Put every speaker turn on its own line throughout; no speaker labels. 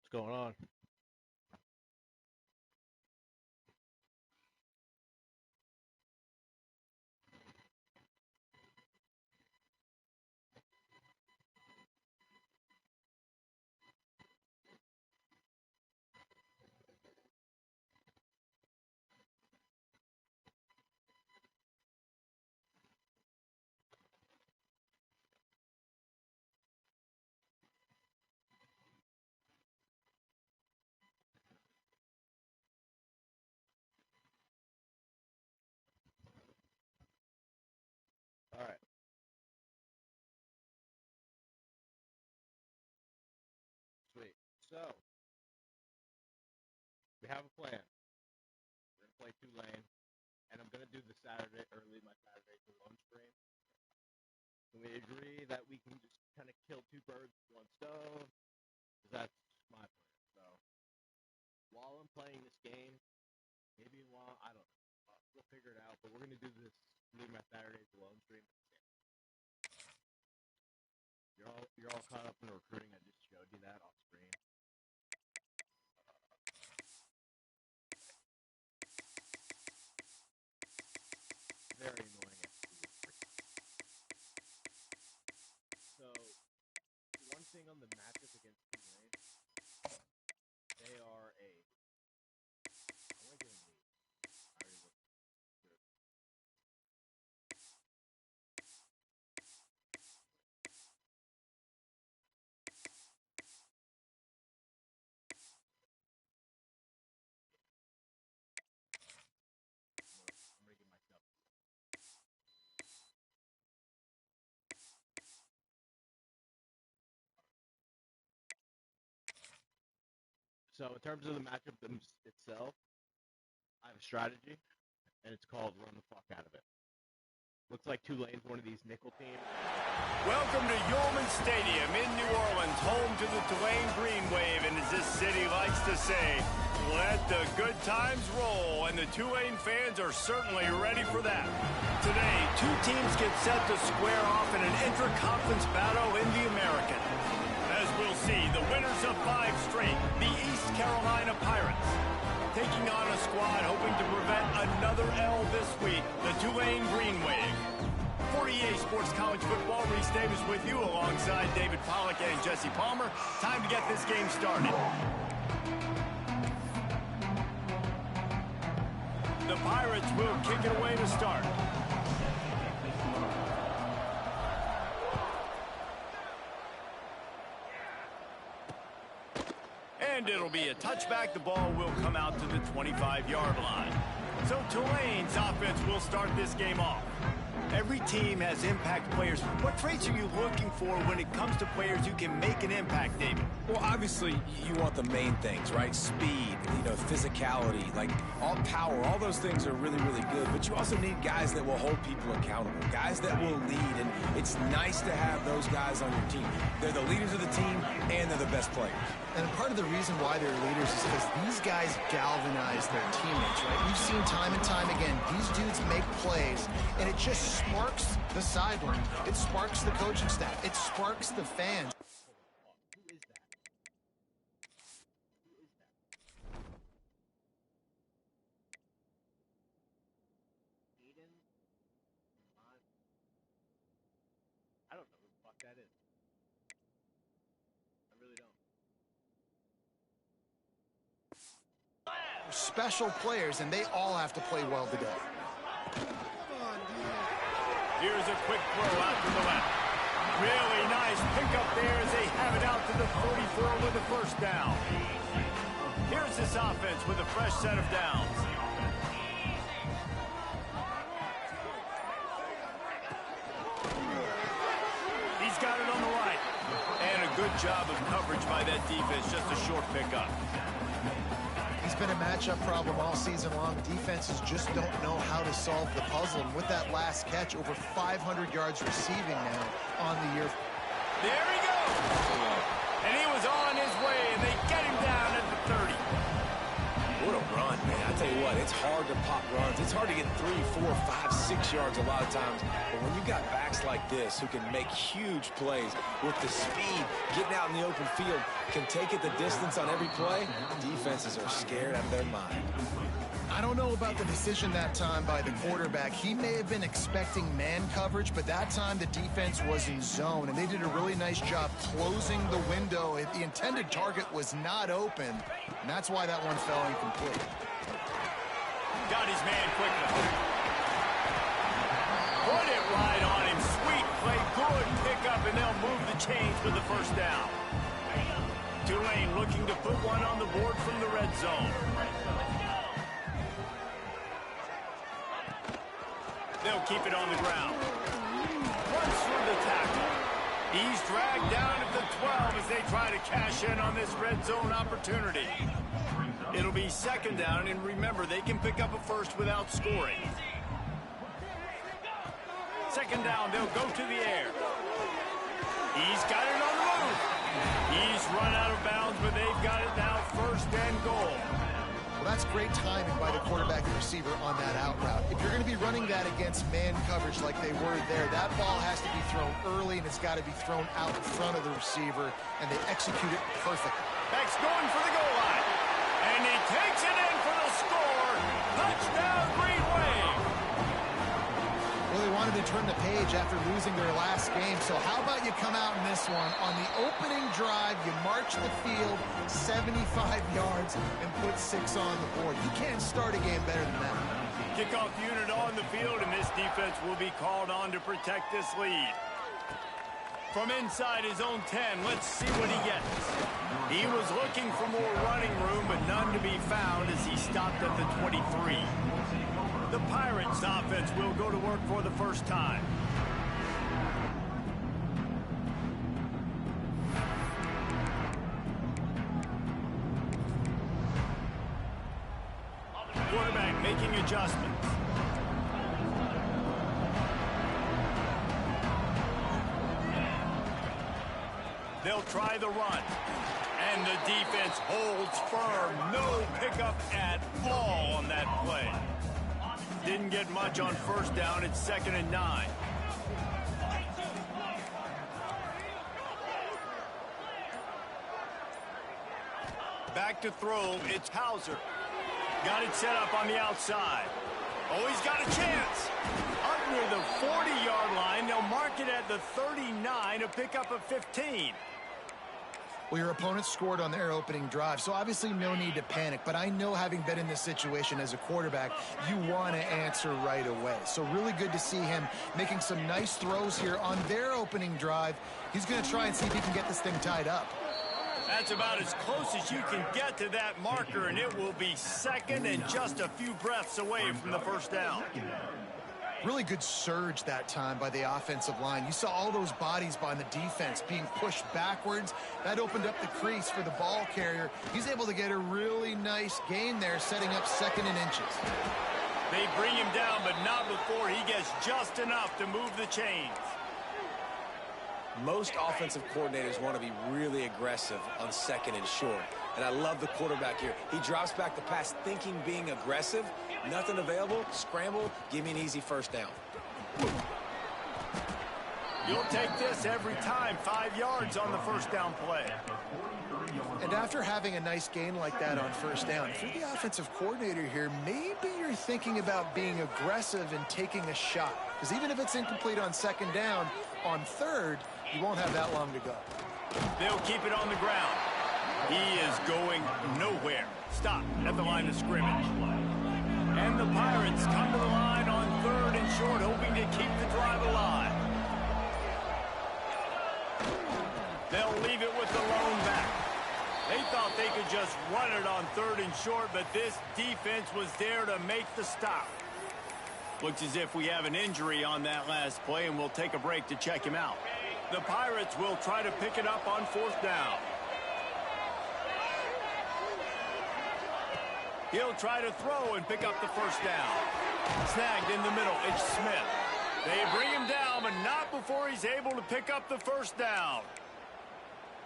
What's going on? All right. Sweet. So, we have a plan. We're going to play Tulane, and I'm going to do my Saturday alone stream. Can we agree that we can just kind of kill two birds with one stone? Because that's my plan. So, while I'm playing this game, maybe while, I don't know. We'll figure it out, but we're going to do this my Saturdays alone stream. You're all caught up in the recruiting. I just showed you that off screen. Very annoying. So, one thing on the matchup against Tulane, they are a. I'm going to give them these. I already looked good. I'm going to give myself. So in terms of the matchup itself, I have a strategy, and it's called run the fuck out of it. Looks like Tulane's one of these nickel teams.
Welcome to Yulman Stadium in New Orleans, home to the Tulane Green Wave, and as this city likes to say, let the good times roll, and the Tulane fans are certainly ready for that. Today, two teams get set to square off in an intra-conference battle in the American. As we'll see, the winners of 5 straight, the East Carolina Pirates, taking on a squad hoping to prevent another L this week, the Tulane Green Wave. 48 Sports College Football, Reese Davis with you alongside David Pollack and Jesse Palmer. Time to get this game started. The Pirates will kick it away to start. And it'll be a touchback. The ball will come out to the 25-yard line. So Tulane's offense will start this game off. Every team has impact players. What traits are you looking for when it comes to players who can make an impact, David?
Well, obviously, you want the main things, right? Speed, physicality, like all power, all those things are really, really good. But you also need guys that will hold people accountable, guys that will lead. And it's nice to have those guys on your team. They're the leaders of the team, and they're the best players.
And part of the reason why they're leaders is because these guys galvanize their teammates, right? We've seen time and time again, these dudes make plays, and it just sparks the sideline. It sparks the coaching staff. It sparks the fans.
Who is that? Who is that? Eden? I don't know who the fuck that is. I really don't.
Special players, and they all have to play well today.
Here's a quick throw out to the left. Really nice pickup there as they have it out to the 44 with the first down. Here's this offense with a fresh set of downs. He's got it on the right. And a good job of coverage by that defense, just a short pickup.
He's been a matchup problem all season long. Defenses just don't know how to solve the puzzle. And with that last catch, over 500 yards receiving now on the year.
There he goes. And he was on his way, and they get him down at the 30.
What a run, man. I tell tell you what, it's hard to pop runs. It's hard to get 3, 4, 5, 6 yards a lot of times. But when you got backs like this who can make huge plays with the speed, getting out in the open field, can take it the distance on every play, defenses are scared out of their mind.
I don't know about the decision that time by the quarterback. He may have been expecting man coverage, but that time the defense was in zone, and they did a really nice job closing the window. The intended target was not open, and that's why that one fell incomplete.
Got his man quickly. Put it right on him. Sweet play, good pickup, and they'll move the chains for the first down. Tulane looking to put one on the board from the red zone. They'll keep it on the ground. Runs through the tackle. He's dragged down at the 12 as they try to cash in on this red zone opportunity. It'll be second down, and remember, they can pick up a first without scoring. Second down, they'll go to the air. He's got it on the move. He's run out of bounds, but they've got it now, first and goal.
Well, that's great timing by the quarterback and receiver on that out route. If you're going to be running that against man coverage like they were there, that ball has to be thrown early, and it's got to be thrown out in front of the receiver, and they execute it perfectly.
Beck's going for the goal line, and he takes it in for the score. Touchdown, Green Wave.
Well, they wanted to turn the page after losing their last game, so how about you come out in this one? On the opening drive, you march the field 75 yards and put 6 on the board. You can't start a game better than that.
Kickoff unit on the field, and this defense will be called on to protect this lead. From inside his own 10, let's see what he gets. He was looking for more running room, but none to be found as he stopped at the 23. The Pirates offense will go to work for the first time. Quarterback making adjustments. They'll try the run. And the defense holds firm. No pickup at all on that play. Didn't get much on first down. It's 2nd and 9. Back to throw. It's Hauser. Got it set up on the outside. Oh, he's got a chance. Under the 40-yard line. They'll mark it at the 39, a pickup of 15.
Well, your opponent scored on their opening drive, so obviously no need to panic. But I know, having been in this situation as a quarterback, you want to answer right away. So really good to see him making some nice throws here on their opening drive. He's going to try and see if he can get this thing tied up.
That's about as close as you can get to that marker, and it will be second and just a few breaths away from the first down.
Really good surge that time by the offensive line. You saw all those bodies by the defense being pushed backwards. That opened up the crease for the ball carrier. He's able to get a really nice gain there, setting up 2nd and inches.
They bring him down, but not before he gets just enough to move the chains.
Most offensive coordinators want to be really aggressive on 2nd and short. And I love the quarterback here. He drops back the pass thinking being aggressive. Nothing available. Scramble. Give me an easy first down.
You'll take this every time. 5 yards on the first down play.
And after having a nice gain like that on first down, if you're the offensive coordinator here, maybe you're thinking about being aggressive and taking a shot. Because even if it's incomplete on 2nd down, on 3rd, you won't have that long to go.
They'll keep it on the ground. He is going nowhere. Stop at the line of scrimmage. And the Pirates come to the line on 3rd and short, hoping to keep the drive alive. They'll leave it with the lone back. They thought they could just run it on 3rd and short, but this defense was there to make the stop. Looks as if we have an injury on that last play, and we'll take a break to check him out. The Pirates will try to pick it up on 4th down. He'll try to throw and pick up the first down. Snagged in the middle. It's Smith. They bring him down, but not before he's able to pick up the first down.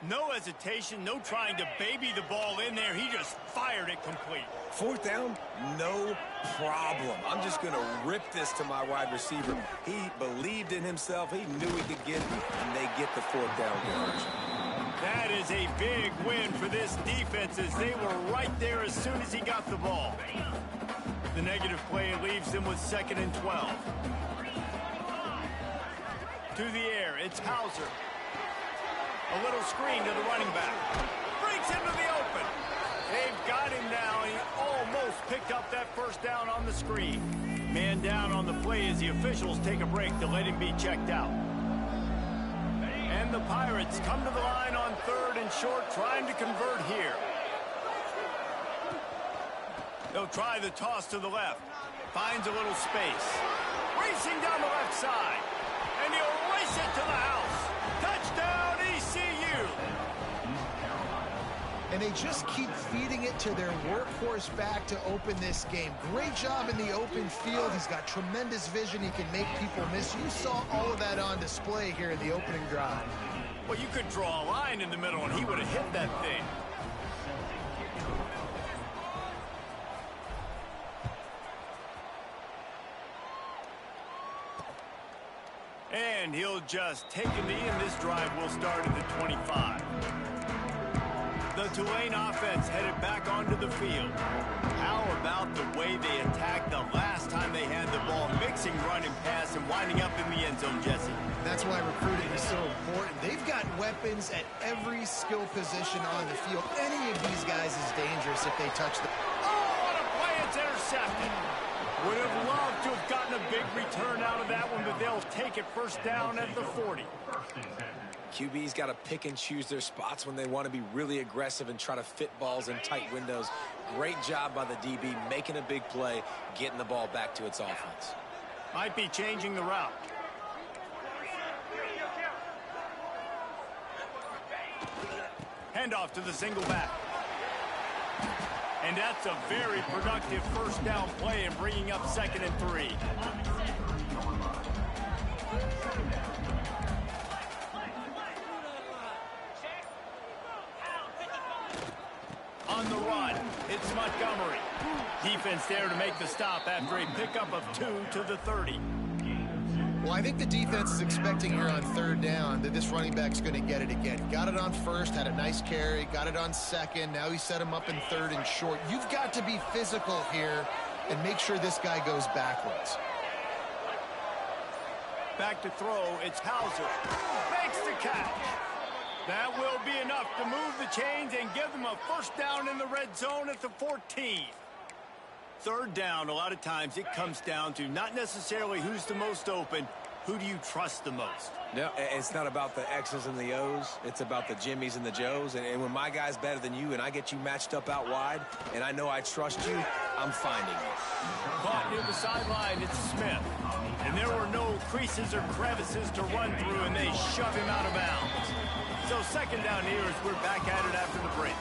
No hesitation, no trying to baby the ball in there. He just fired it complete.
Fourth down, no problem. I'm just going to rip this to my wide receiver. He believed in himself. He knew he could get it, and they get the fourth down conversion.
That is a big win for this defense as they were right there as soon as he got the ball. The negative play leaves them with 2nd and 12. To the air, it's Hauser. A little screen to the running back. Breaks into the open. They've got him now. He almost picked up that first down on the screen. Man down on the play as the officials take a break to let him be checked out. And the Pirates come to the line on 3rd and short, trying to convert here. They'll try the toss to the left. Finds a little space. Racing down the left side. And he'll race it to the house. Touchdown, ECU.
And they just keep feeding it to their workhorse back to open this game. Great job in the open field. He's got tremendous vision. He can make people miss. You saw all of that on display here in the opening drive.
Well, you could draw a line in the middle, and he would have hit that thing. And he'll just take a knee, and this drive will start at the 25. The Tulane offense headed back onto the field. How about the way they attacked the last time they had the ball, mixing run and pass and winding up in the end zone, Jesse?
That's why recruiting is so important. They've got weapons at every skill position on the field. Any of these guys is dangerous if they touch the...
Oh, what a play! It's intercepted. Would have loved to have gotten a big return out of that one, but they'll take it first down at the 40.
QB's got to pick and choose their spots when they want to be really aggressive and try to fit balls in tight windows. Great job by the DB making a big play, getting the ball back to its offense.
Might be changing the route. Handoff to the single back. And that's a very productive first down play and bringing up 2nd and 3. On the run, it's Montgomery. Defense there to make the stop after a pickup of 2 to the 30.
Well, I think the defense is expecting here on 3rd down that this running back's going to get it again. Got it on 1st, had a nice carry, got it on 2nd. Now he set him up in 3rd and short. You've got to be physical here and make sure this guy goes backwards.
Back to throw, it's Hauser. Makes the catch. That will be enough to move the chains and give them a first down in the red zone at the 14. 3rd down, a lot of times it comes down to not necessarily who's the most open, who do you trust the most?
No, it's not about the X's and the O's. It's about the Jimmies and the Joes. And when my guy's better than you and I get you matched up out wide and I know I trust you, I'm finding you.
Caught near the sideline, it's Smith. And there were no creases or crevices to run through, and they shove him out of bounds. So 2nd down here as we're back at it after the break.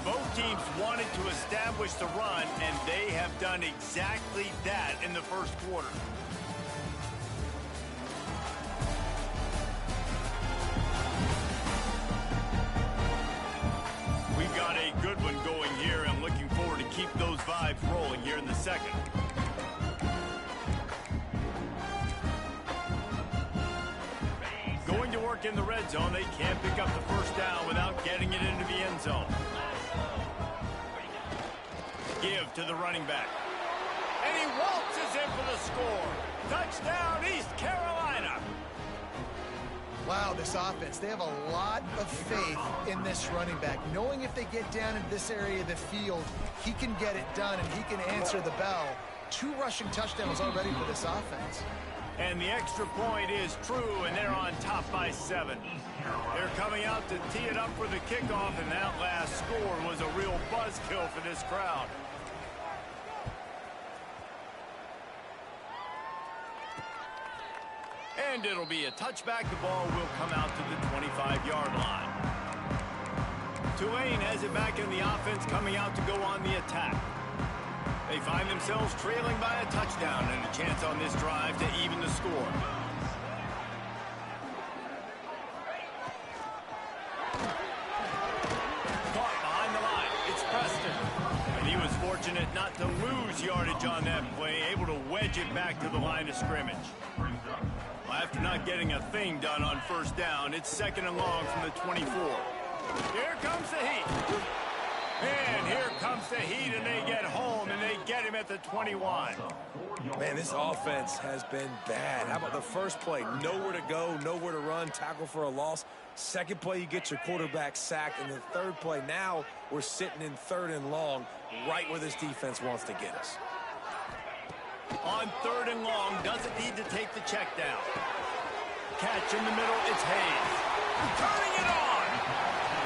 Both teams wanted to establish the run, and they have done exactly that in the first quarter. We've got a good one going here, and looking forward to keep those vibes rolling here in the second. Going to work in the red zone, they can't pick up the first down without getting it into the end zone. Give to the running back. And he waltzes in for the score. Touchdown, East Carolina.
Wow, this offense, they have a lot of faith in this running back. Knowing if they get down in this area of the field, he can get it done and he can answer the bell. 2 rushing touchdowns already for this offense.
And the extra point is true, and they're on top by 7. They're coming out to tee it up for the kickoff, and that last score was a real buzzkill for this crowd. And it'll be a touchback. The ball will come out to the 25-yard line. Tulane has it back in the offense, coming out to go on the attack. They find themselves trailing by a touchdown and a chance on this drive to even the score. fortunate not to lose yardage on that play, able to wedge it back to the line of scrimmage. Well, after not getting a thing done on first down, it's 2nd and long from the 24. Here comes the heat. And here comes the heat, and they get home, and they get him at the 21.
Man, this offense has been bad. How about the first play? Nowhere to go, nowhere to run, tackle for a loss. Second play, you get your quarterback sacked. And the third play, now we're sitting in 3rd and long, right where this defense wants to get us.
On 3rd and long, doesn't need to take the check down. Catch in the middle, it's Hayes. Turning it on!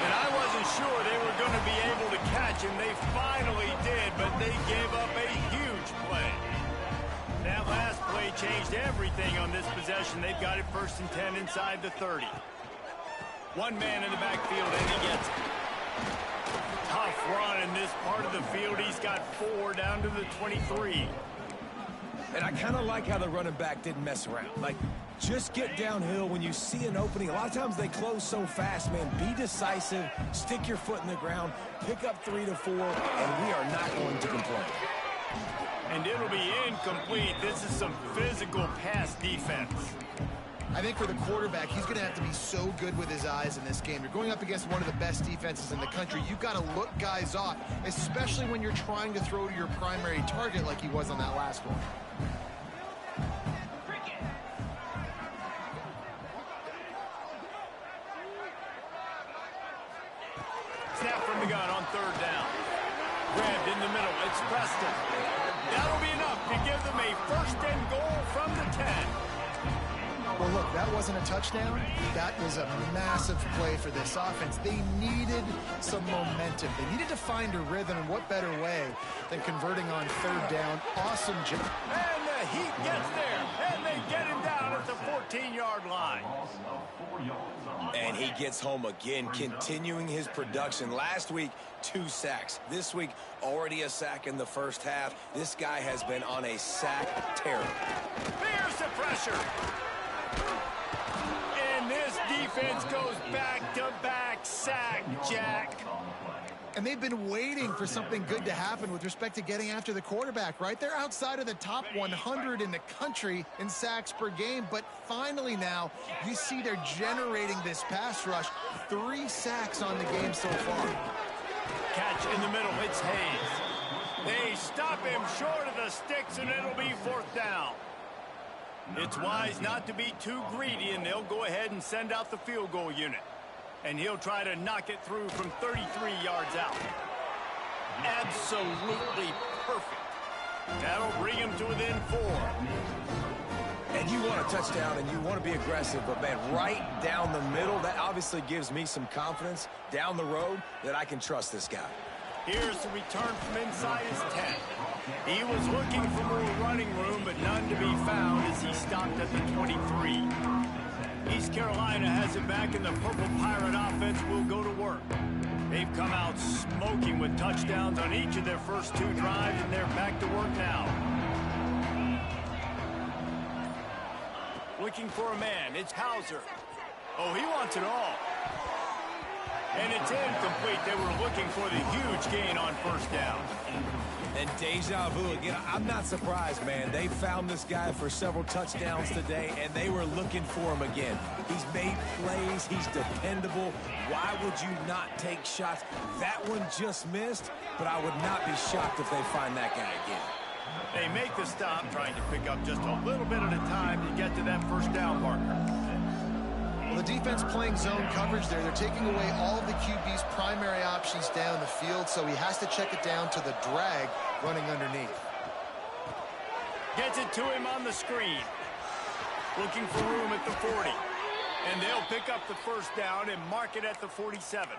And I wasn't sure they were going to be able to catch him. They finally did, but they gave up a huge play. That last play changed everything on this possession. They've got it 1st and 10 inside the 30. One man in the backfield, and he gets it. Tough run in this part of the field. He's got 4 down to the 23.
And I kind of like how the running back didn't mess around. Like, just get downhill when you see an opening. A lot of times they close so fast, man. Be decisive, stick your foot in the ground, pick up 3 to 4, and we are not going to complain.
And it'll be incomplete. This is some physical pass defense.
I think for the quarterback, he's going to have to be so good with his eyes in this game. You're going up against one of the best defenses in the country. You've got to look guys off, especially when you're trying to throw to your primary target like he was on that last one.
Snap from the gun on 3rd down. Grabbed in the middle. It's Preston. That'll be enough to give them a 1st and goal from the 10.
Well, look, that wasn't a touchdown. That was a massive play for this offense. They needed some momentum. They needed to find a rhythm, and what better way than converting on 3rd down. Awesome job.
And the Heat gets there, and they get him down at the 14-yard line.
And he gets home again, continuing his production. Last week, 2 sacks. This week, already a sack in the first half. This guy has been on a sack tear.
Here's the pressure. And this defense goes back-to-back sack, Jack.
And they've been waiting for something good to happen with respect to getting after the quarterback, right? They're outside of the top 100 in the country in sacks per game, but finally now you see they're generating this pass rush. 3 sacks on the game so far.
Catch in the middle, it's Hayes. They stop him short of the sticks, and it'll be 4th down. It's wise not to be too greedy, and they'll go ahead and send out the field goal unit. And he'll try to knock it through from 33 yards out. Absolutely perfect. That'll bring him to within 4.
And you want a touchdown, and you want to be aggressive, but, man, right down the middle, that obviously gives me some confidence down the road that I can trust this guy.
Here's the return from inside his 10. He was looking for more running room, but none to be found as he stopped at the 23. East Carolina has it back, and the Purple Pirate offense will go to work. They've come out smoking with touchdowns on each of their first 2 drives, and they're back to work now. Looking for a man, it's Hauser. Oh, he wants it all. And it's incomplete. They were looking for the huge gain on 1st down.
And deja vu again. I'm not surprised, man. They found this guy for several touchdowns today, and they were looking for him again. He's made plays. He's dependable. Why would you not take shots? That one just missed, but I would not be shocked if they find that guy again.
They make the stop, trying to pick up just a little bit at a time to get to that 1st down marker.
Well, the defense playing zone coverage there. They're taking away all of the QB's primary options down the field, so he has to check it down to the drag running underneath.
Gets it to him on the screen. Looking for room at the 40. And they'll pick up the 1st down and mark it at the 47.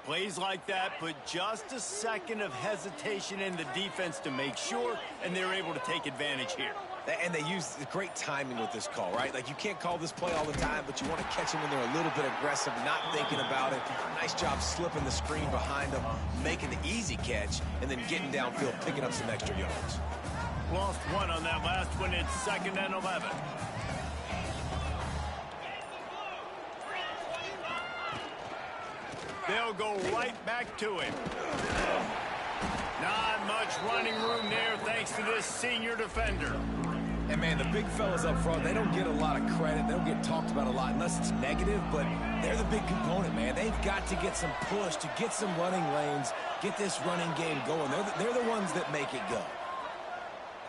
Plays like that put just a second of hesitation in the defense to make sure, and they're able to take advantage here.
And they use great timing with this call, right? Like, you can't call this play all the time, but you want to catch them when they're a little bit aggressive, not thinking about it. Nice job slipping the screen behind them, making the easy catch, and then getting downfield, picking up some extra yards.
Lost 1 on that last one. It's 2nd and 11. They'll go right back to him. Not much running room there thanks to this senior defender.
And, man, the big fellas up front, they don't get a lot of credit. They don't get talked about a lot unless it's negative, but they're the big component, man. They've got to get some push, to get some running lanes, get this running game going. They're the ones that make it go.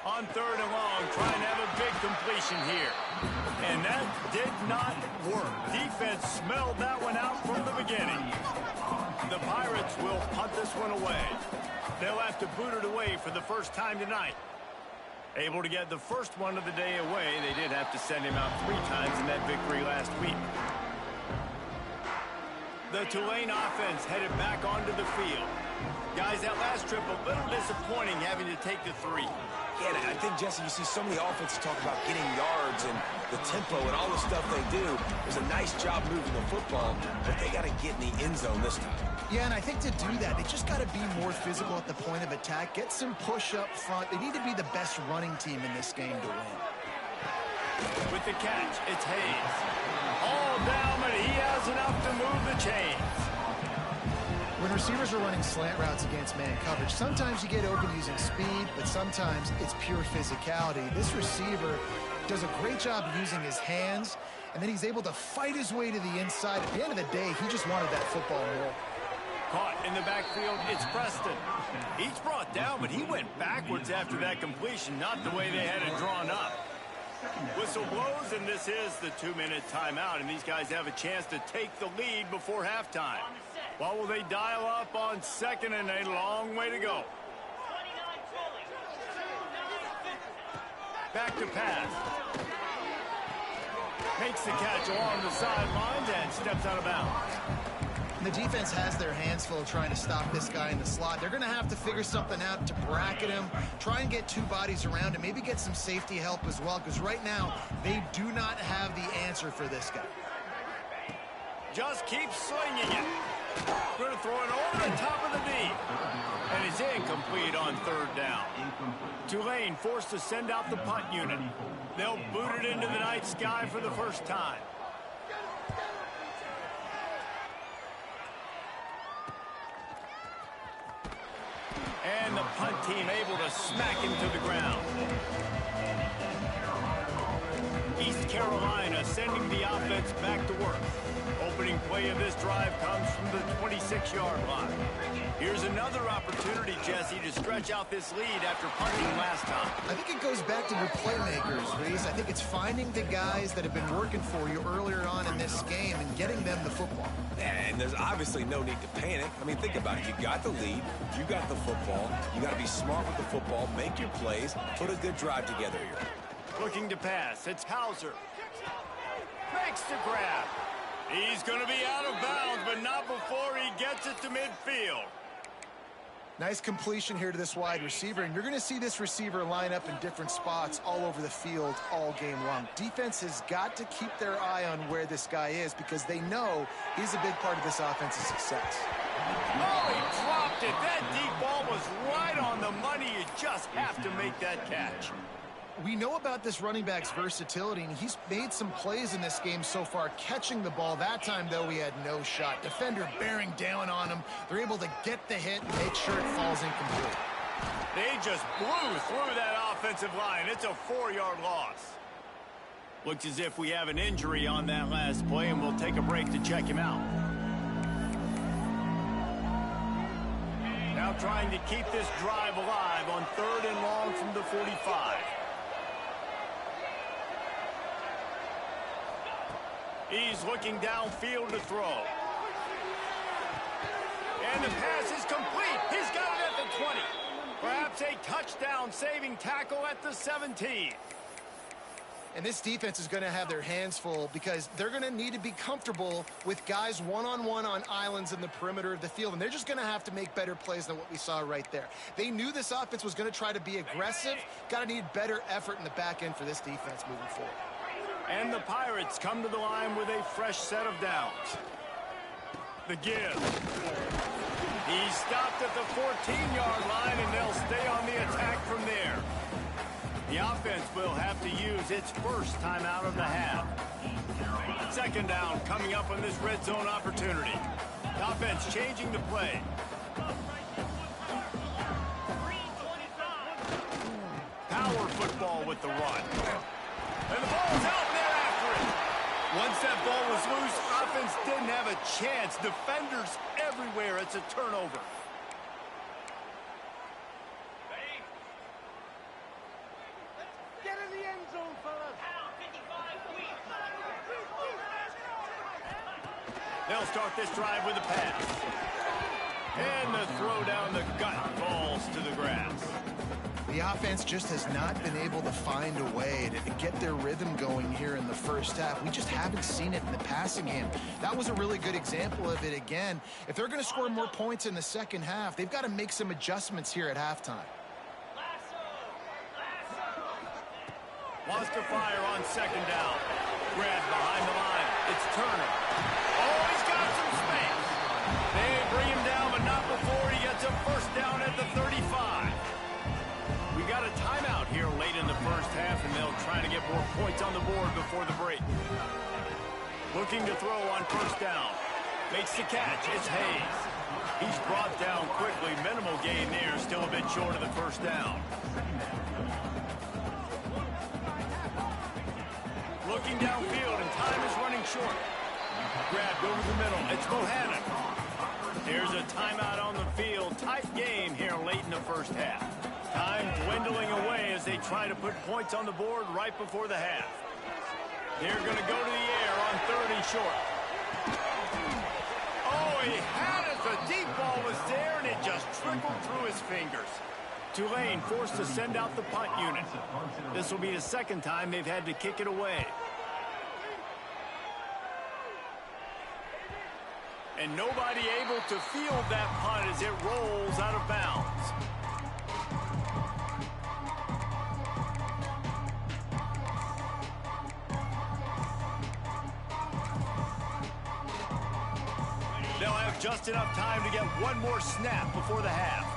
On 3rd and long, trying to have a big completion here. And that did not work. Defense smelled that one out from the beginning. The Pirates will punt this one away. They'll have to boot it away for the first time tonight. Able to get the first one of the day away. They did have to send him out 3 times in that victory last week. The Tulane offense headed back onto the field. Guys, that last trip a little disappointing having to take the 3.
Yeah, I think, Jesse, you see so many offenses talk about getting yards and the tempo and all the stuff they do. There's a nice job moving the football, but they got to get in the end zone this time.
Yeah, and I think to do that, they just got to be more physical at the point of attack, get some push up front. They need to be the best running team in this game to win.
With the catch, it's Hayes. All down, but he has enough to move the chains.
When receivers are running slant routes against man coverage, sometimes you get open using speed, but sometimes it's pure physicality. This receiver does a great job using his hands, and then he's able to fight his way to the inside. At the end of the day, he just wanted that football more.
Caught in the backfield, it's Preston. He's brought down, but he went backwards after that completion, not the way they had it drawn up. Whistle blows, and this is the 2-minute timeout, and these guys have a chance to take the lead before halftime. What will they dial up on 2nd and a long way to go? Back to pass. Makes the catch along the sidelines and steps out of bounds.
And the defense has their hands full trying to stop this guy in the slot. They're going to have to figure something out to bracket him, try and get 2 bodies around him, maybe get some safety help as well, because right now they do not have the answer for this guy.
Just keep slinging it. Going to throw it over the top of the D. And it's incomplete on 3rd down. Tulane forced to send out the punt unit. They'll boot it into the night sky for the first time. And the punt team able to smack him to the ground. East Carolina sending the offense back to work. Opening play of this drive comes from the 26-yard line. Here's another opportunity, Jesse, to stretch out this lead after punting last time.
I think it goes back to your playmakers, Reese. I think it's finding the guys that have been working for you earlier on in this game and getting them the football.
And there's obviously no need to panic. I mean, think about it. You got the lead. You got the football. You got to be smart with the football. Make your plays. Put a good drive together here.
Looking to pass. It's Hauser. Makes the grab. He's going to be out of bounds, but not before he gets it to midfield.
Nice completion here to this wide receiver, and you're going to see this receiver line up in different spots all over the field all game long. Defense has got to keep their eye on where this guy is because they know he's a big part of this offense's success.
Oh, he dropped it. That deep ball was right on the money. You just have to make that catch.
We know about this running back's versatility, and he's made some plays in this game so far catching the ball. That time, though, he had no shot. Defender bearing down on him. They're able to get the hit and make sure it falls incomplete.
They just blew through that offensive line. It's a 4-yard loss. Looks as if we have an injury on that last play, and we'll take a break to check him out. Now trying to keep this drive alive on 3rd and long from the 45. He's looking downfield to throw. And the pass is complete. He's got it at the 20. Perhaps a touchdown-saving tackle at the 17.
And this defense is going to have their hands full because they're going to need to be comfortable with guys one-on-one on islands in the perimeter of the field. And they're just going to have to make better plays than what we saw right there. They knew this offense was going to try to be aggressive. Got to need better effort in the back end for this defense moving forward.
And the Pirates come to the line with a fresh set of downs. The give. He stopped at the 14-yard line, and they'll stay on the attack from there. The offense will have to use its first timeout of the half. 2nd down coming up on this red zone opportunity. The offense changing the play. football with the run. And the ball's out, and they're after it. Once that ball was loose, offense didn't have a chance. Defenders everywhere. It's a turnover.
Get in the end zone, fellas.
They'll start this drive with a pass. And the throw down the gut falls to the grass.
The offense just has not been able to find a way to get their rhythm going here in the first half. We just haven't seen it in the passing game. That was a really good example of it again. If they're going to score more points in the second half, they've got to make some adjustments here at halftime.
Wants to fire on second down. Grab behind the line. It's Turner. Oh, he's got some space. They bring him down, but not before he gets a first down at the 35. We got a timeout here late in the first half, and they'll try to get more points on the board before the break. Looking to throw on first down. Makes the catch. It's Hayes. He's brought down quickly. Minimal gain there. Still a bit short of the first down. Looking downfield, and time is running short. Grabbed over the middle. It's Bohannon. There's a timeout on the field. Tight game here late in the first half. Time dwindling away as they try to put points on the board right before the half. They're going to go to the air on third and short. Oh, he had it. The deep ball was there, and it just trickled through his fingers. Tulane forced to send out the punt unit. This will be the second time they've had to kick it away. And nobody able to field that punt as it rolls out of bounds. They'll have just enough time to get one more snap before the half.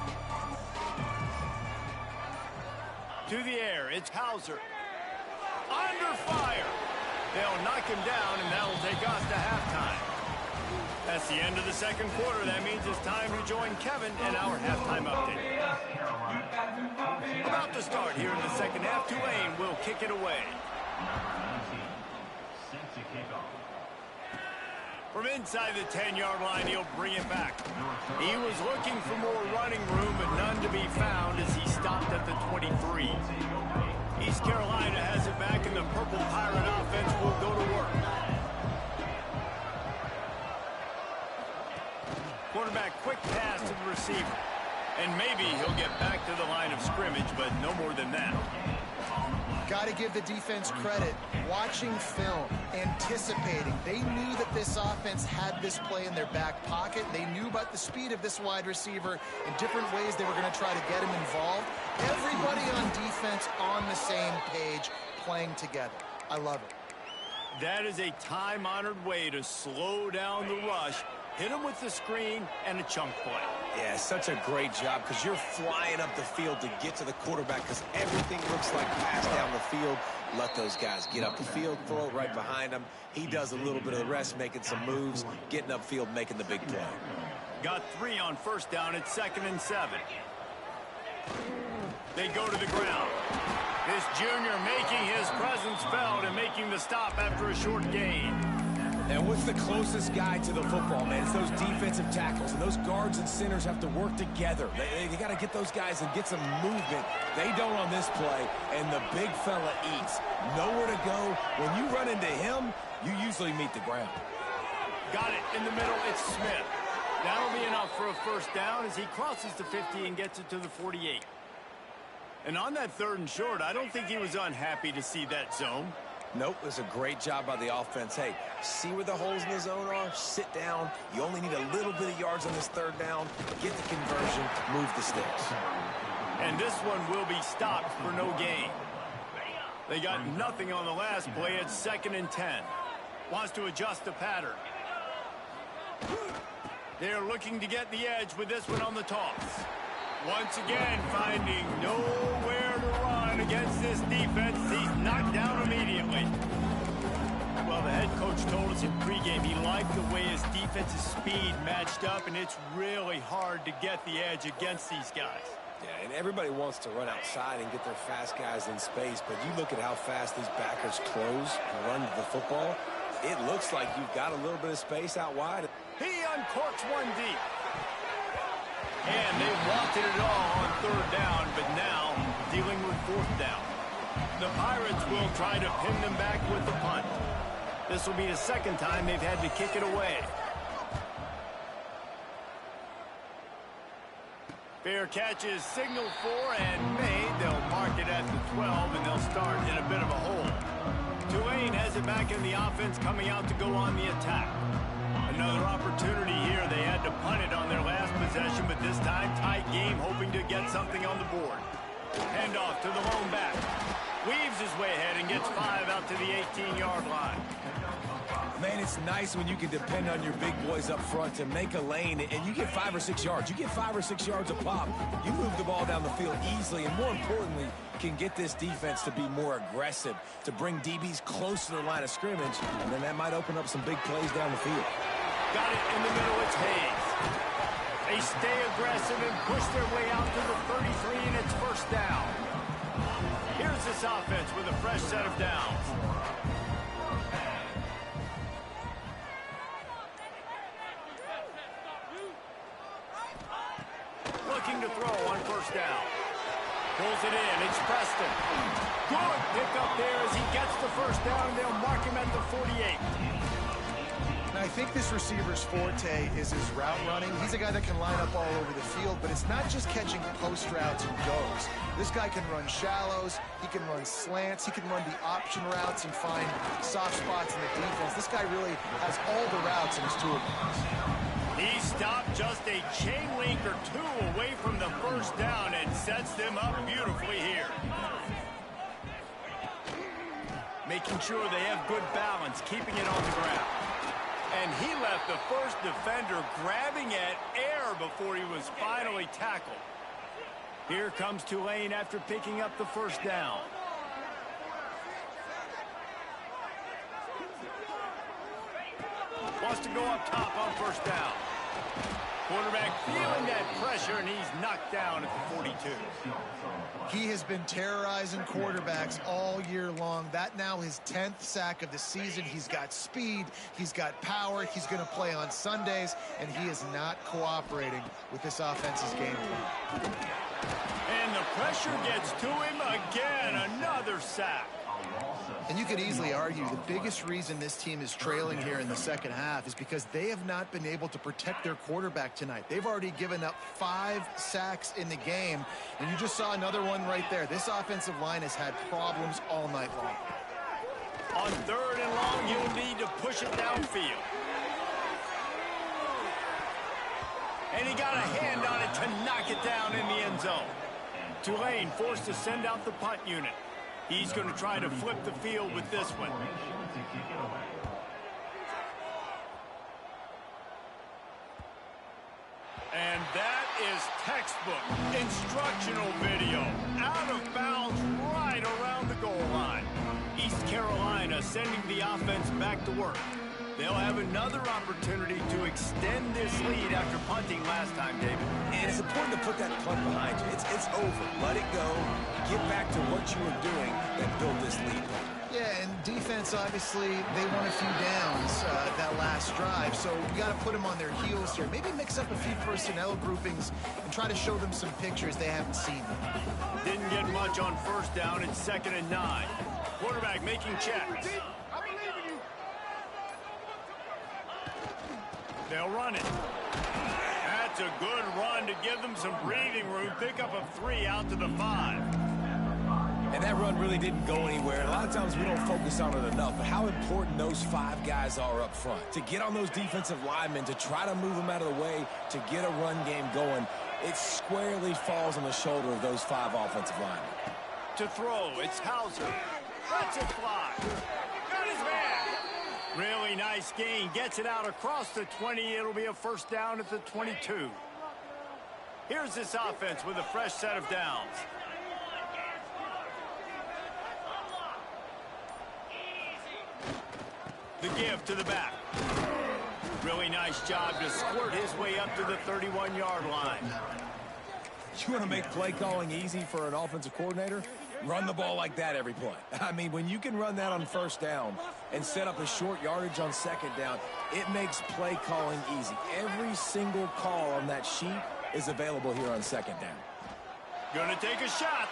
To the air, it's Hauser. Under fire. They'll knock him down, and that'll take us to halftime. That's the end of the second quarter. That means it's time to join Kevin in our halftime update. About to start here in the second half. Tulane will kick it away. From inside the 10-yard line, he'll bring it back. He was looking for more running room, but none to be found as he stopped at the 23. East Carolina has it back, and the Purple Pirate offense will go to work. Quarterback, quick pass to the receiver. And maybe he'll get back to the line of scrimmage, but no more than that.
Got to give the defense credit. Watching film, anticipating. They knew that this offense had this play in their back pocket. They knew about the speed of this wide receiver and different ways they were going to try to get him involved. Everybody on defense on the same page, playing together. I love it.
That is a time-honored way to slow down the rush. Hit him with the screen and a chunk play.
Yeah, such a great job because you're flying up the field to get to the quarterback because everything looks like pass down the field. Let those guys get up the field, throw it right behind him. He does a little bit of the rest, making some moves, getting upfield, making the big play.
Got 3 on first down. It's 2nd and 7. They go to the ground. This junior making his presence felt and making the stop after a short gain.
And what's the closest guy to the football, man? It's those defensive tackles, and those guards and centers have to work together. They got to get those guys and get some movement. They don't on this play, and the big fella eats. Nowhere to go. When you run into him, you usually meet the ground.
Got it in the middle. It's Smith. That'll be enough for a first down as he crosses the 50 and gets it to the 48. And on that 3rd and short, I don't think he was unhappy to see that zone.
Nope, it was a great job by the offense. Hey, see where the holes in the zone are? Sit down. You only need a little bit of yards on this 3rd down. Get the conversion, move the sticks.
And this one will be stopped for no gain. They got nothing on the last play. It's 2nd and 10. Wants to adjust the pattern. They're looking to get the edge with this one on the toss. Once again, finding nowhere to run against this defense. He's knocked down immediately. Well, the head coach told us in pregame he liked the way his defensive speed matched up, and it's really hard to get the edge against these guys.
Yeah, and everybody wants to run outside and get their fast guys in space, but you look at how fast these backers close and run to the football, it looks like you've got a little bit of space out wide.
He uncorks one deep. And they wanted it all on third down, but now dealing with fourth down. The Pirates will try to pin them back with the punt. This will be the second time they've had to kick it away. Fair catch is signaled for and made. They'll mark it at the 12, and they'll start in a bit of a hole. Tulane has it back in the offense, coming out to go on the attack. Another opportunity here. They had to punt it on their last possession, but this time tight game, hoping to get something on the board. Handoff to the lone back. Weaves his way ahead and gets 5 out to the 18-yard line.
Man, it's nice when you can depend on your big boys up front to make a lane, and you get 5 or 6 yards. You get 5 or 6 yards a pop. You move the ball down the field easily, and more importantly, can get this defense to be more aggressive, to bring DBs close to the line of scrimmage, and then that might open up some big plays down the field.
Got it in the middle. It's Hayes. They stay aggressive and push their way out to the 33, and it's first down. Here's this offense with a fresh set of downs. Looking to throw on first down. Pulls it in. It's Preston. Good pick up there as he gets the first down, and they'll mark him at the 48.
Now, I think this receiver's forte is his route running. He's a guy that can line up all over the field, but it's not just catching post routes and goes. This guy can run shallows, he can run slants, he can run the option routes and find soft spots in the defense. This guy really has all the routes in his toolbox.
He stopped just a chain link or two away from the first down and sets them up beautifully here. Making sure they have good balance, keeping it on the ground. And he left the first defender grabbing at air before he was finally tackled. Here comes Tulane after picking up the first down. Wants to go up top on first down. Quarterback feeling that pressure, and he's knocked down at the 42.
He has been terrorizing quarterbacks all year long. That now his 10th sack of the season. He's got speed, he's got power, he's going to play on Sundays, and he is not cooperating with this offense's game plan.
And the pressure gets to him again, another sack.
And you could easily argue the biggest reason this team is trailing here in the second half is because they have not been able to protect their quarterback tonight. They've already given up 5 sacks in the game, and you just saw another one right there. This offensive line has had problems all night long.
On third and long, you'll need to push it downfield. And he got a hand on it to knock it down in the end zone. Tulane forced to send out the punt unit. He's going to try to flip the field with this one. And that is textbook instructional video. Out of bounds right around the goal line. East Carolina sending the offense back to work. They'll have another opportunity to extend this lead after punting last time, David.
And it's important to put that punt behind you. It's over. Let it go. Get back to what you were doing and build this lead.
Yeah, and defense, obviously, they won a few downs that last drive, so you got to put them on their heels here. Maybe mix up a few personnel groupings and try to show them some pictures they haven't seen.
Didn't get much on first down. It's 2nd and 9. Quarterback making checks. They'll run it. That's a good run to give them some breathing room. Pickup of 3 out to the 5.
And that run really didn't go anywhere. And a lot of times we don't focus on it enough, but how important those 5 guys are up front. To get on those defensive linemen, to try to move them out of the way, to get a run game going, it squarely falls on the shoulder of those 5 offensive linemen.
To throw, it's Hauser. Lets it fly. Got his man. Really nice gain. Gets it out across the 20. It'll be a first down at the 22. Here's this offense with a fresh set of downs. The give to the back. Really nice job to squirt his way up to the 31-yard line.
You want to make play calling easy for an offensive coordinator? Run the ball like that every play. I mean, when you can run that on first down and set up a short yardage on second down, it makes play calling easy. Every single call on that sheet is available here on second down.
Gonna take a shot.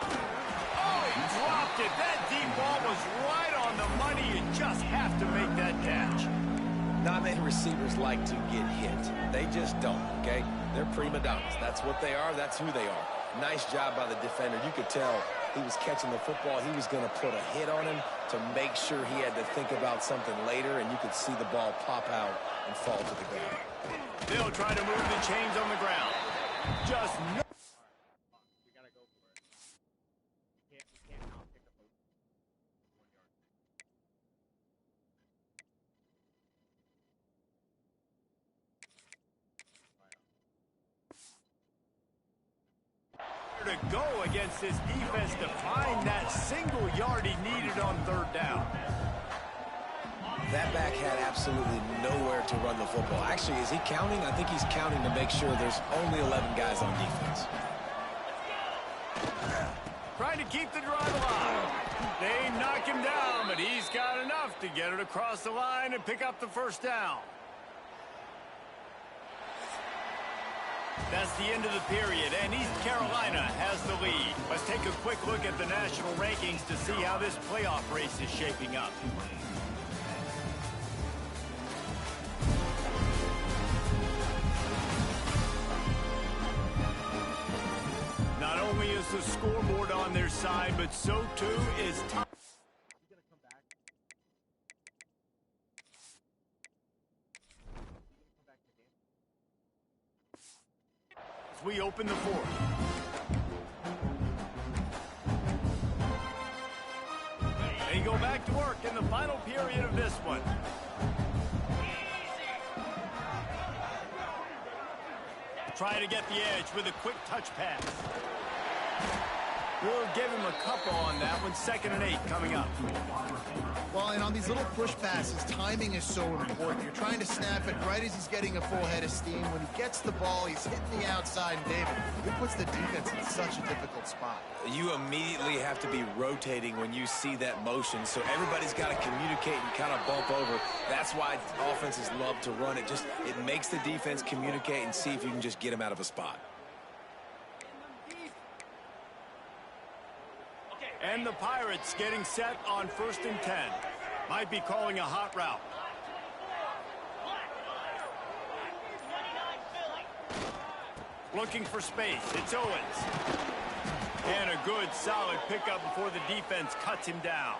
Oh, he dropped it. That deep ball was right on the money. You just have to make that catch.
Not many receivers like to get hit. They just don't, okay? They're prima donnas. That's what they are. That's who they are. Nice job by the defender. You could tell he was catching the football. He was going to put a hit on him to make sure he had to think about something later, and you could see the ball pop out and fall to the ground.
They'll try to move the chains on the ground. Just no.
We gotta go for it. We can't not pick up a 1 yard.
To go against this defense to find that single yard he needed on third down.
That back had absolutely nowhere to run the football. Actually, is he counting? I think he's counting to make sure there's only 11 guys on defense.
Trying to keep the drive alive. They knock him down, but he's got enough to get it across the line and pick up the first down. That's the end of the period, and East Carolina has the lead. Let's take a quick look at the national rankings to see how this playoff race is shaping up. Not only is the scoreboard on their side, but so too is time.
He's gonna come back.
As we open the fourth. They go back to work in the final period of this one. Try to get the edge with a quick touch pass. We'll give him a couple on that one. 2nd and 8 coming up.
Well, and on these little push passes, timing is so important. You're trying to snap it right as he's getting a full head of steam. When he gets the ball, he's hitting the outside, and David, it puts the defense in such a difficult spot.
You immediately have to be rotating when you see that motion, so everybody's got to communicate and kind of bump over. That's why offenses love to run it. It makes the defense communicate and see if you can just get him out of a spot.
And the Pirates getting set on 1st and 10. Might be calling a hot route. Looking for space. It's Owens. And a good, solid pickup before the defense cuts him down.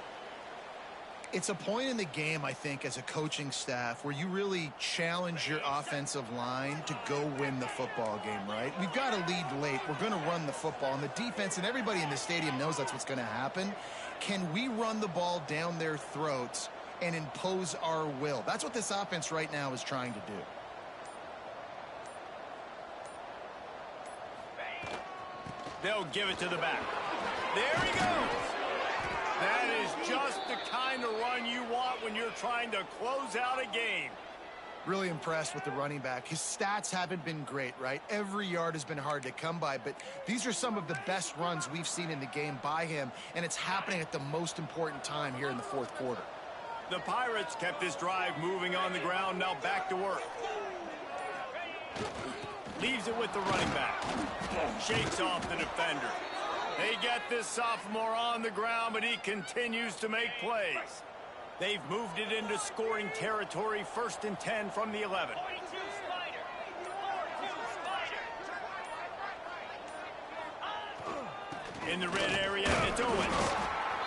It's a point in the game, I think, as a coaching staff where you really challenge your offensive line to go win the football game, right? We've got to lead late. We're going to run the football, and the defense and everybody in the stadium knows that's what's going to happen. Can we run the ball down their throats and impose our will? That's what this offense right now is trying to do.
They'll give it to the back. There he goes. That is just the kind of run you want when you're trying to close out a game.
Really impressed with the running back. His stats haven't been great, right? Every yard has been hard to come by, but these are some of the best runs we've seen in the game by him, and it's happening at the most important time here in the 4th quarter.
The Pirates kept this drive moving on the ground, now back to work. Leaves it with the running back. Shakes off the defender. They get this sophomore on the ground, but he continues to make plays. They've moved it into scoring territory, 1st and 10 from the 11. In the red area, it's Owens.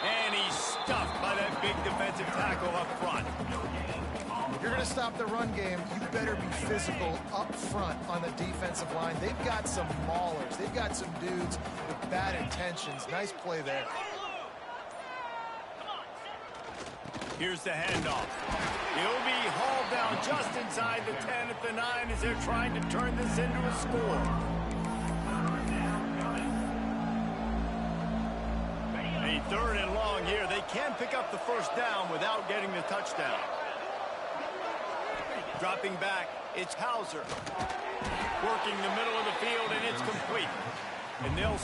And he's stuffed by that big defensive tackle up front.
If you're going to stop the run game, you better be physical up front on the defensive line. They've got some maulers. They've got some dudes with bad intentions. Nice play there.
Here's the handoff. He'll be hauled down just inside the 10 at the 9 as they're trying to turn this into a score. A 3rd and long here. They can pick up the first down without getting the touchdown. Dropping back, it's Hauser. Working the middle of the field, and it's complete. And they'll...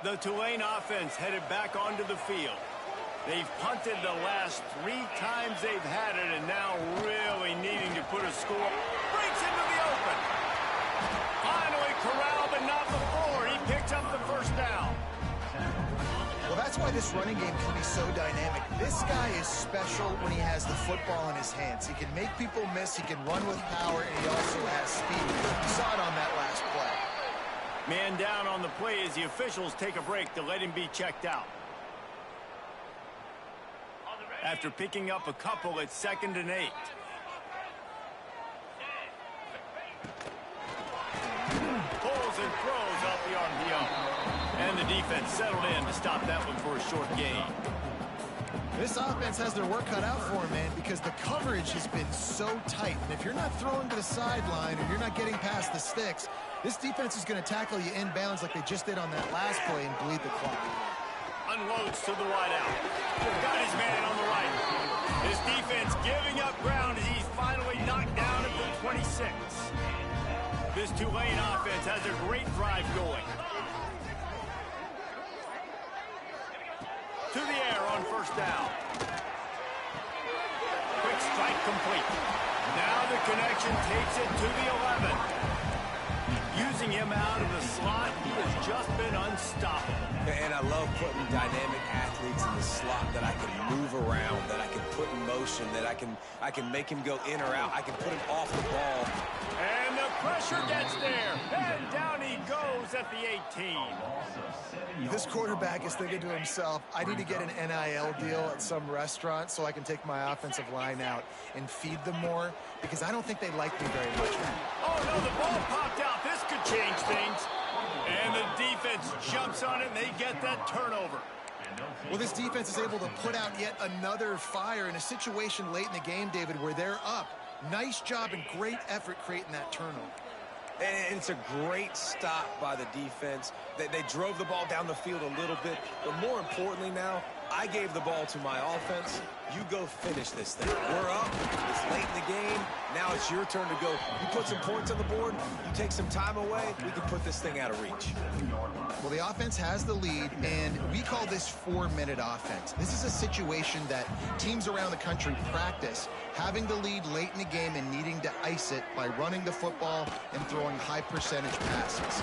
The Tulane offense headed back onto the field. They've punted the last 3 times they've had it, and now really needing to put a score. Breaks into the open. Finally corralled, but not before. He picks up the first down.
Well, that's why this running game can be so dynamic. This guy is special when he has the football in his hands. He can make people miss, he can run with power, and he also has speed. You saw it on that last play.
Man down on the play as the officials take a break to let him be checked out. After picking up a couple, it's 2nd and 8. Pulls and throws off the RPO. And the defense settled in to stop that one for a short gain.
This offense has their work cut out for them, man, because the coverage has been so tight. And if you're not throwing to the sideline or you're not getting past the sticks, this defense is going to tackle you inbounds like they just did on that last play and bleed the clock.
Unloads to the wide out. Got his man on the right. His defense giving up ground as he's finally knocked down at the 26. This Tulane offense has a great drive going. To the air on first down. Quick strike complete. Now the connection takes it to the 11. Using him out of the slot, he has just been unstoppable.
And I love putting dynamic athletes in the slot that I can move around, that I can put in motion, that I can make him go in or out. I can put him off the ball.
And the pressure gets there. And down he goes at the 18.
This quarterback is thinking to himself, I need to get an NIL deal at some restaurant so I can take my offensive line out and feed them more, because I don't think they like me very much.
Oh, no, the ball popped out. This could change things. And the defense jumps on it, and they get that turnover.
Well, this defense is able to put out yet another fire in a situation late in the game, David, where they're up. Nice job and great effort creating that turnover.
And it's a great stop by the defense. They drove the ball down the field a little bit, but more importantly now, I gave the ball to my offense. You go finish this thing. We're up. It's late in the game. Now it's your turn to go. You put some points on the board. You take some time away. We can put this thing out of reach.
Well, the offense has the lead, and we call this 4-minute offense. This is a situation that teams around the country practice, having the lead late in the game and needing to ice it by running the football and throwing high-percentage passes.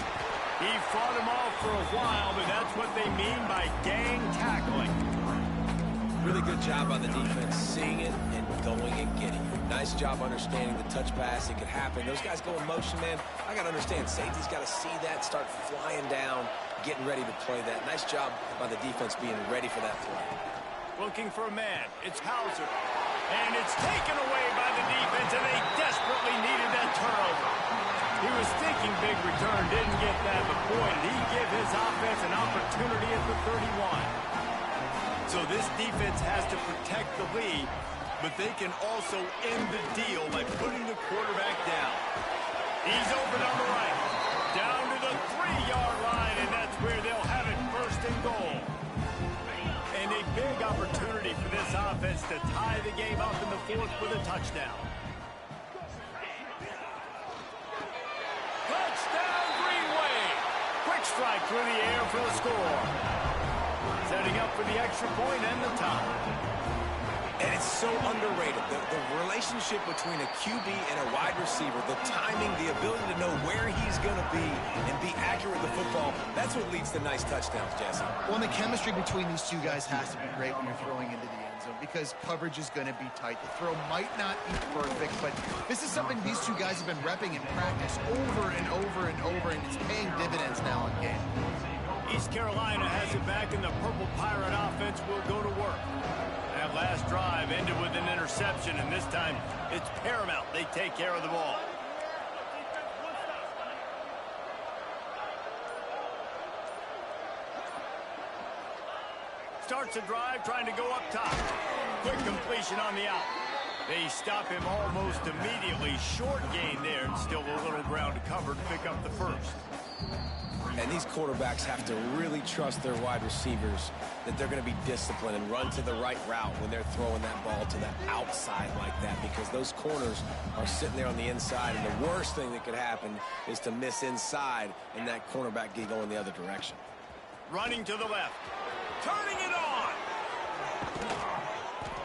He fought him off for a while, but that's what they mean by gang tackling.
Really good job on the defense, seeing it and going and getting it. Nice job understanding the touch pass. It could happen. Those guys go in motion, man. I got to understand, safety's got to see that, start flying down, getting ready to play that. Nice job by the defense being ready for that play.
Looking for a man. It's Hauser. And it's taken away by the defense, and they desperately needed that turnover. He was thinking big return, didn't get that, but boy, did he give his offense an opportunity at the 31. So this defense has to protect the lead, but they can also end the deal by putting the quarterback down. He's open on the right, down to the 3-yard line, and that's where they'll have it, 1st and goal. And a big opportunity for this offense to tie the game up in the 4th with a touchdown. Touchdown, Green Wave! Quick strike through the air for the score. Setting up for the extra point and the tie.
And it's so underrated. The relationship between a QB and a wide receiver, the timing, the ability to know where he's going to be and be accurate with the football, that's what leads to nice touchdowns, Jesse.
Well, and the chemistry between these two guys has to be great when you're throwing into the end end zone because coverage is going to be tight. The throw might not be perfect, but this is something these two guys have been repping in practice over and over and over, and it's paying dividends now in game.
East Carolina has it back, and the Purple Pirate offense will go to work. That last drive ended with an interception, and this time it's paramount they take care of the ball. Starts a drive trying to go up top. Quick completion on the out. They stop him almost immediately. Short gain there, and still a little ground to cover to pick up the first.
And these quarterbacks have to really trust their wide receivers that they're going to be disciplined and run to the right route when they're throwing that ball to the outside like that, because those corners are sitting there on the inside, and the worst thing that could happen is to miss inside and that cornerback get going the other direction.
Running to the left. Turning it on.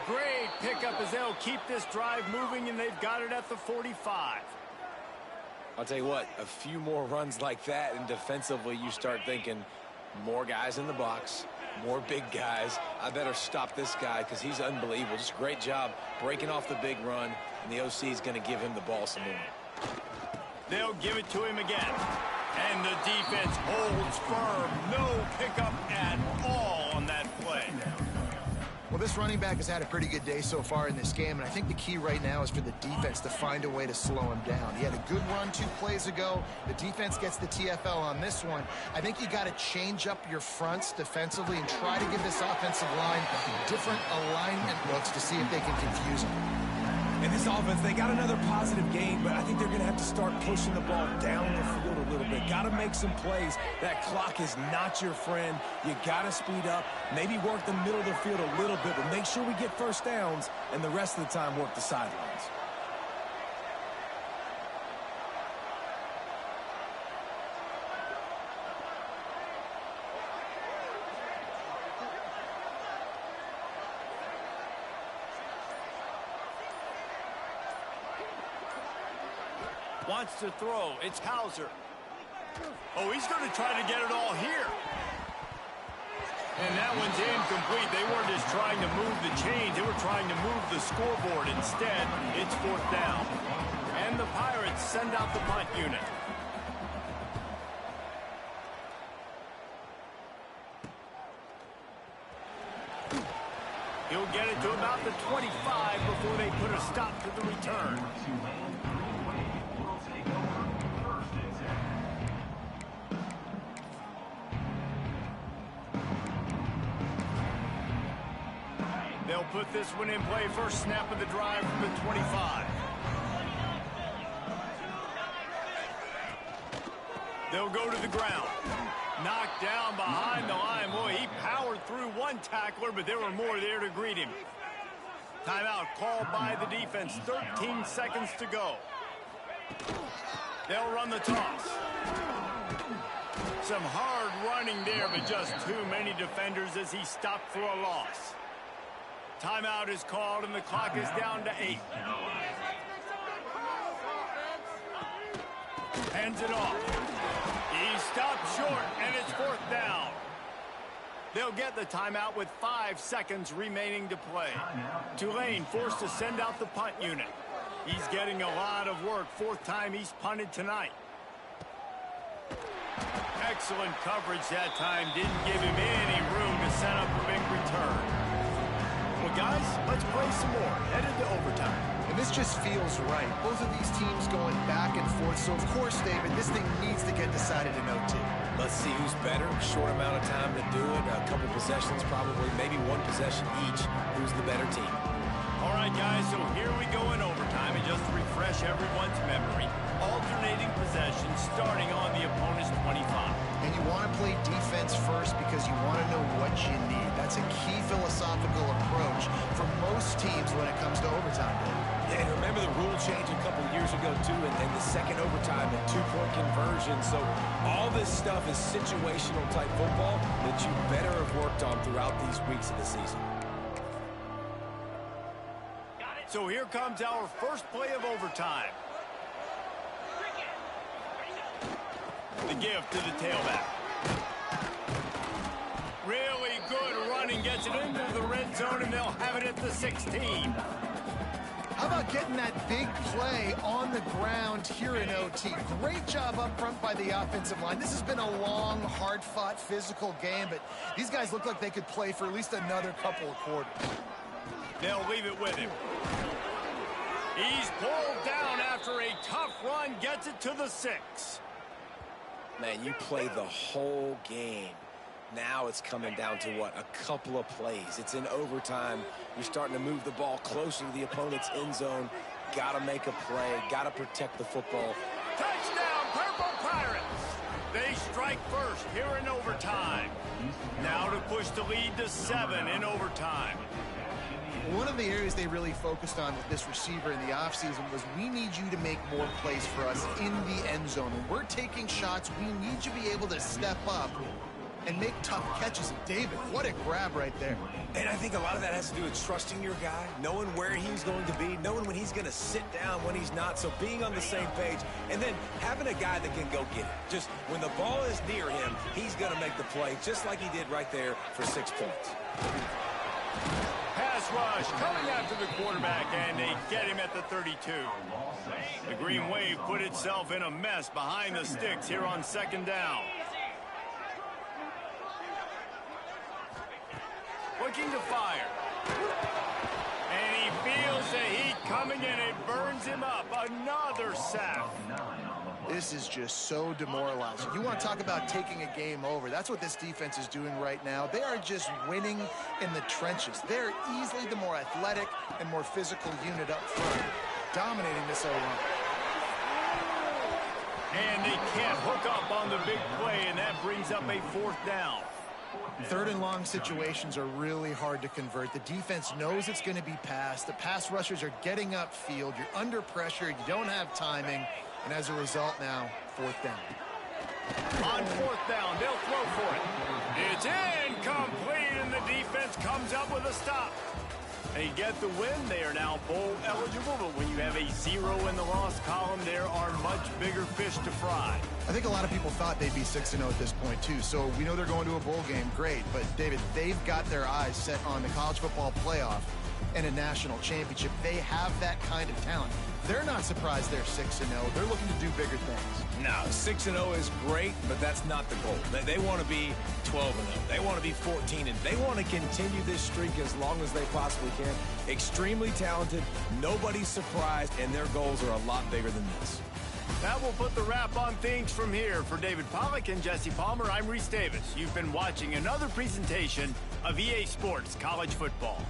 Great pickup as they'll keep this drive moving, and they've got it at the 45.
I'll tell you what, a few more runs like that, and defensively you start thinking more guys in the box, more big guys. I better stop this guy because he's unbelievable. Just a great job breaking off the big run, and the OC is going to give him the ball some more.
They'll give it to him again. And the defense holds firm. No pickup at all on that play.
Well, this running back has had a pretty good day so far in this game, and I think the key right now is for the defense to find a way to slow him down. He had a good run 2 plays ago. The defense gets the TFL on this one. I think you got to change up your fronts defensively and try to give this offensive line different alignment looks to see if they can confuse him.
In this offense, they got another positive game, but I think they're going to have to start pushing the ball down the field a little bit. Got to make some plays. That clock is not your friend. You got to speed up, maybe work the middle of the field a little bit, but make sure we get first downs, and the rest of the time work the sidelines.
Wants to throw. It's Hauser. Oh, he's going to try to get it all here. And that one's incomplete. They weren't just trying to move the chains. They were trying to move the scoreboard. Instead, it's 4th down. And the Pirates send out the punt unit. He'll get it to about the 25 before they put a stop to the return. They'll put this one in play. First snap of the drive from the 25. They'll go to the ground. Knocked down behind the line. Boy, he powered through one tackler, but there were more there to greet him. Timeout called by the defense. 13 seconds to go. They'll run the toss. Some hard running there, but just too many defenders as he stopped for a loss. Timeout is called, and the clock is down to 8. Hands it off. He stopped short, and it's 4th down. They'll get the timeout with 5 seconds remaining to play. Tulane forced to send out the punt unit. He's getting a lot of work. 4th time he's punted tonight. Excellent coverage that time. Didn't give him any room to set up a big return. Well, guys, let's play some more. Headed to overtime.
And this just feels right. Both of these teams going back and forth. So, of course, David, this thing needs to get decided in OT.
Let's see who's better. Short amount of time to do it. A couple possessions probably. Maybe one possession each. Who's the better team?
All right, guys, so here we go in overtime. And just to refresh everyone's memory, alternating possessions starting on the opponent's 25.
And you want to play defense first because you want to know what you need. That's a key philosophical approach for most teams when it comes to overtime.
Yeah, and remember the rule change a couple years ago, too, and the second overtime and 2-point conversion. So all this stuff is situational type football that you better have worked on throughout these weeks of the season.
So here comes our first play of overtime. The give to the tailback. Really good running, gets it into the red end zone, and they'll have it at the 16.
How about getting that big play on the ground here in OT? Great job up front by the offensive line. This has been a long, hard-fought, physical game, but these guys look like they could play for at least another couple of quarters.
They'll leave it with him. He's pulled down after a tough run, gets it to the 6.
Man, you play the whole game. Now it's coming down to what? A couple of plays. It's in overtime. You're starting to move the ball closer to the opponent's end zone. Got to make a play. Got to protect the football.
Touchdown, Purple Pirates! They strike first here in overtime. Now to push the lead to 7 in overtime.
One of the areas they really focused on with this receiver in the offseason was we need you to make more plays for us in the end zone. When we're taking shots, we need you to be able to step up and make tough catches. And David, what a grab right there.
And I think a lot of that has to do with trusting your guy, knowing where he's going to be, knowing when he's going to sit down, when he's not, so being on the same page, and then having a guy that can go get it. Just when the ball is near him, he's going to make the play, just like he did right there for 6 points.
Pass rush coming after the quarterback, and they get him at the 32. The Green Wave put itself in a mess behind the sticks here on 2nd down. Looking to fire. And he feels the heat coming, and it burns him up. Another sack.
This is just so demoralizing. You want to talk about taking a game over. That's what this defense is doing right now. They are just winning in the trenches. They're easily the more athletic and more physical unit up front, dominating this O-line.
And they can't hook up on the big play, and that brings up a 4th down.
3rd and long situations are really hard to convert. The defense knows it's going to be passed. The pass rushers are getting upfield. You're under pressure. You don't have timing. And as a result now, 4th down.
On 4th down, they'll throw for it. It's incomplete, and the defense comes up with a stop. They get the win. They are now bowl eligible, but when you have a 0 in the loss column, there are much bigger fish to fry.
I think a lot of people thought they'd be 6-0 at this point, too. So we know they're going to a bowl game. Great. But, David, they've got their eyes set on the college football playoff and a national championship. They have that kind of talent. They're not surprised they're 6-0. They're looking to do bigger things.
No, 6-0 is great, but that's not the goal. They want to be 12-0. They want to be 14, and they want to continue this streak as long as they possibly can. Extremely talented, nobody's surprised, and their goals are a lot bigger than this.
That will put the wrap on things from here. For David Pollack and Jesse Palmer, I'm Reese Davis. You've been watching another presentation of EA Sports College Football.